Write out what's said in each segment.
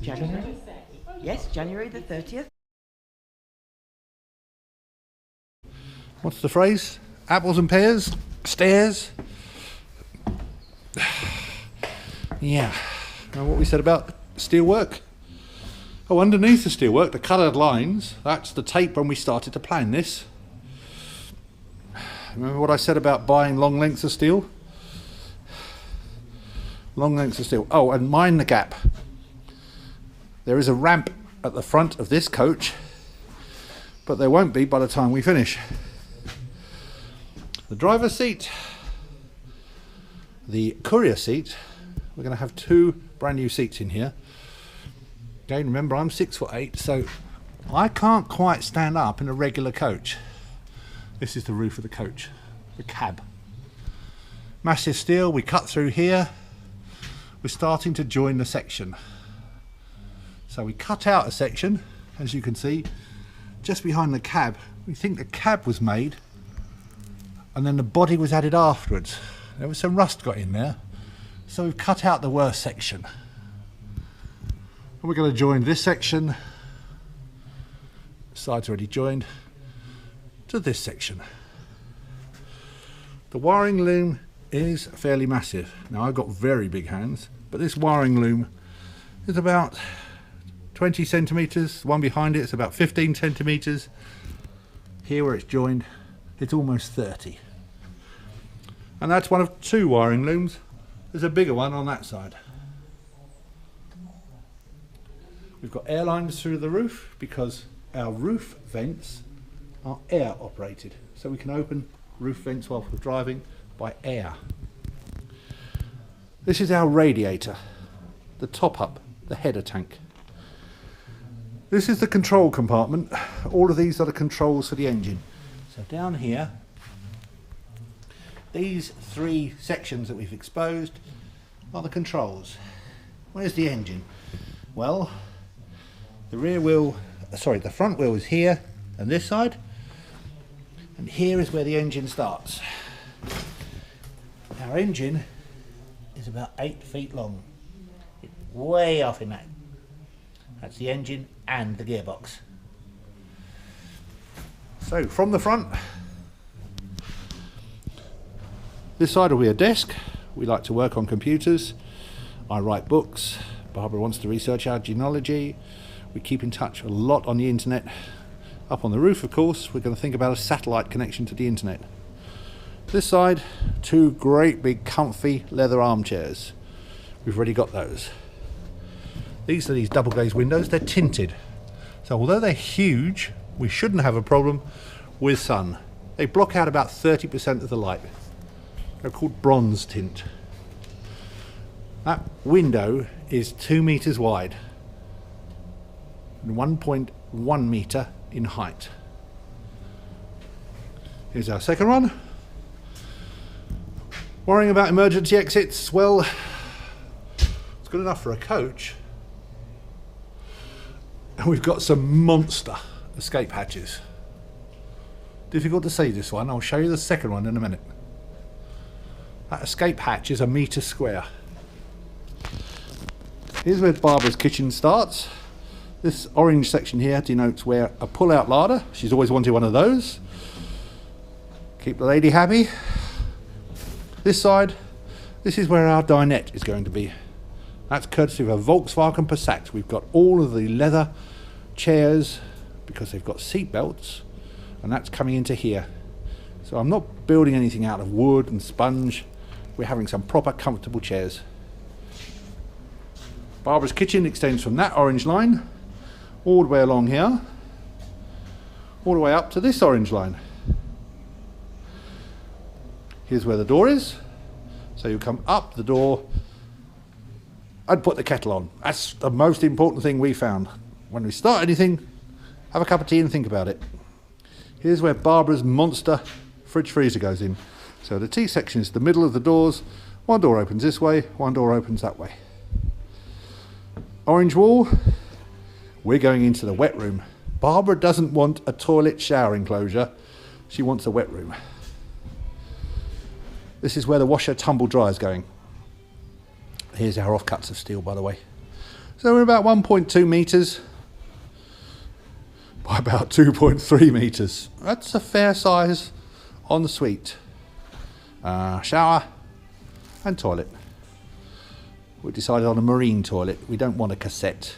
January? Yes, January the 30th. What's the phrase? Apples and pears? Stairs? Yeah. Now what we said about steelwork? Oh, underneath the steelwork, the coloured lines, that's the tape when we started to plan this. Remember what I said about buying long lengths of steel? Long lengths of steel. Oh, and mind the gap. There is a ramp at the front of this coach, but there won't be by the time we finish. The driver's seat, the courier seat, we're going to have two brand new seats in here. Again, remember I'm 6'8", so I can't quite stand up in a regular coach. This is the roof of the coach, the cab. Massive steel, we cut through here. We're starting to join the section. So we cut out a section, as you can see, just behind the cab. We think the cab was made and then the body was added afterwards. There was some rust got in there, so we've cut out the worst section. And we're going to join this section, side's already joined, to this section. The wiring loom is fairly massive. Now I've got very big hands, but this wiring loom is about 20 centimetres, one behind it is about 15 centimetres. Here where it's joined, it's almost 30. And that's one of two wiring looms. There's a bigger one on that side. We've got air lines through the roof because our roof vents are air operated. So we can open roof vents while we're driving by air. This is our radiator, the top up, the header tank. This is the control compartment. All of these are the controls for the engine. So down here, these three sections that we've exposed are the controls. Where's the engine? Well, the the front wheel is here and this side, and here is where the engine starts. Our engine is about 8 feet long. It's way off in that. That's the engine and the gearbox. So from the front, this side will be a desk. We like to work on computers. I write books. Barbara wants to research our genealogy. We keep in touch a lot on the internet. Up on the roof, of course, we're going to think about a satellite connection to the internet. This side, two great big comfy leather armchairs. We've already got those. These are these double glazed windows. They're tinted. So although they're huge, we shouldn't have a problem with sun. They block out about 30% of the light. They're called bronze tint. That window is 2 meters wide and 1.1 meter in height. Here's our second one. Worrying about emergency exits? Well, it's good enough for a coach. And we've got some monster escape hatches. Difficult to see this one. I'll show you the second one in a minute. That escape hatch is 1 meter square. Here's where Barbara's kitchen starts. This orange section here denotes where a pull-out larder. She's always wanted one of those. Keep the lady happy. This side, this is where our dinette is going to be. That's courtesy of a Volkswagen Passat. We've got all of the leather chairs because they've got seat belts, and that's coming into here. So I'm not building anything out of wood and sponge. We're having some proper comfortable chairs. Barbara's kitchen extends from that orange line all the way along here, all the way up to this orange line. Here's where the door is. So you come up the door and put the kettle on. That's the most important thing we found. When we start anything, have a cup of tea and think about it. Here's where Barbara's monster fridge freezer goes in. So the tea section is the middle of the doors. One door opens this way, one door opens that way. Orange wall, we're going into the wet room. Barbara doesn't want a toilet shower enclosure. She wants a wet room. This is where the washer tumble dryer is going. Here's our offcuts of steel, by the way. So we're about 1.2 metres by about 2.3 metres. That's a fair size ensuite. Shower and toilet. We decided on a marine toilet. We don't want a cassette.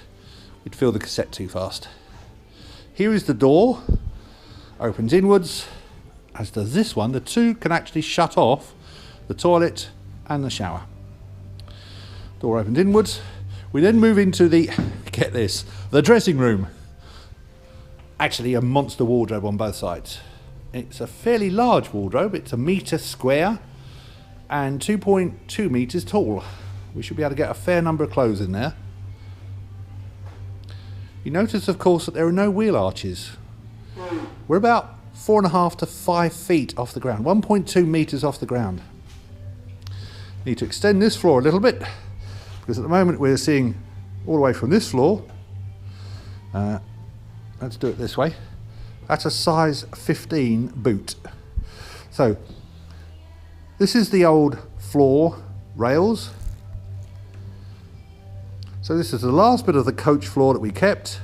We'd fill the cassette too fast. Here is the door. Opens inwards, as does this one. The two can actually shut off, the toilet and the shower. Door opens inwards. We then move into the, get this, the dressing room. Actually a monster wardrobe on both sides. It's a fairly large wardrobe. It's 1 metre square and 2.2 metres tall. We should be able to get a fair number of clothes in there. You notice, of course, that there are no wheel arches. We're about 4.5 to 5 feet off the ground, 1.2 metres off the ground. Need to extend this floor a little bit, because at the moment we're seeing all the way from this floor. Let's do it this way. That's a size 15 boot. So this is the old floor rails. So this is the last bit of the coach floor that we kept.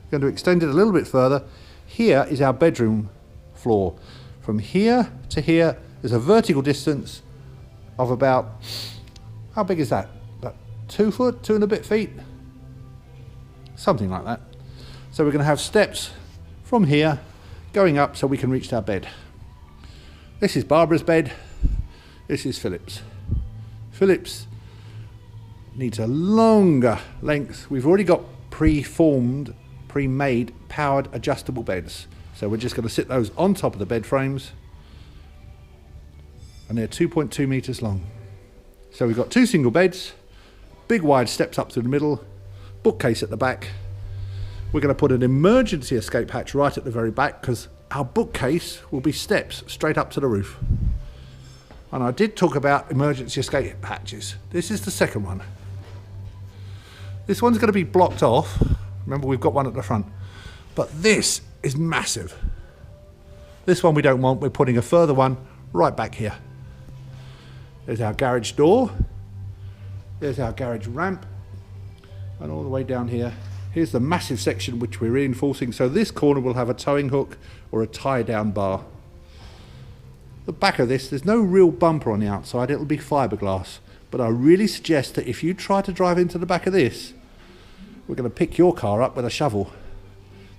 We're going to extend it a little bit further. Here is our bedroom floor. From here to here is a vertical distance of about, how big is that? About 2 foot, 2 and a bit feet? Something like that. So we're going to have steps from here going up so we can reach our bed. This is Barbara's bed. This is Philip's. Philip's needs a longer length. We've already got pre-formed, pre-made powered adjustable beds. So we're just going to sit those on top of the bed frames. And they're 2.2 metres long. So we've got 2 single beds, big wide steps up through the middle, bookcase at the back. We're going to put an emergency escape hatch right at the very back because our bookcase will be steps straight up to the roof. And I did talk about emergency escape hatches. This is the second one. This one's going to be blocked off. Remember, we've got one at the front. But this is massive. This one we don't want. We're putting a further one right back here. There's our garage door. There's our garage ramp. And all the way down here. Here's the massive section which we're reinforcing. So this corner will have a towing hook or a tie-down bar. The back of this, there's no real bumper on the outside. It'll be fiberglass. But I really suggest that if you try to drive into the back of this, we're going to pick your car up with a shovel.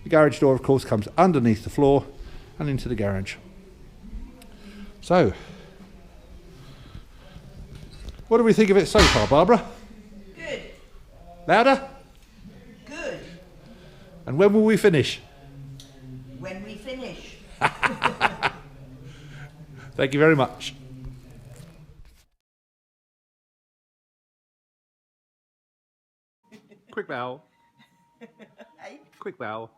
The garage door, of course, comes underneath the floor and into the garage. So, what do we think of it so far, Barbara? Good. Louder? Good. And when will we finish? When we finish. Thank you very much. Quick bow. Hey? Quick bow.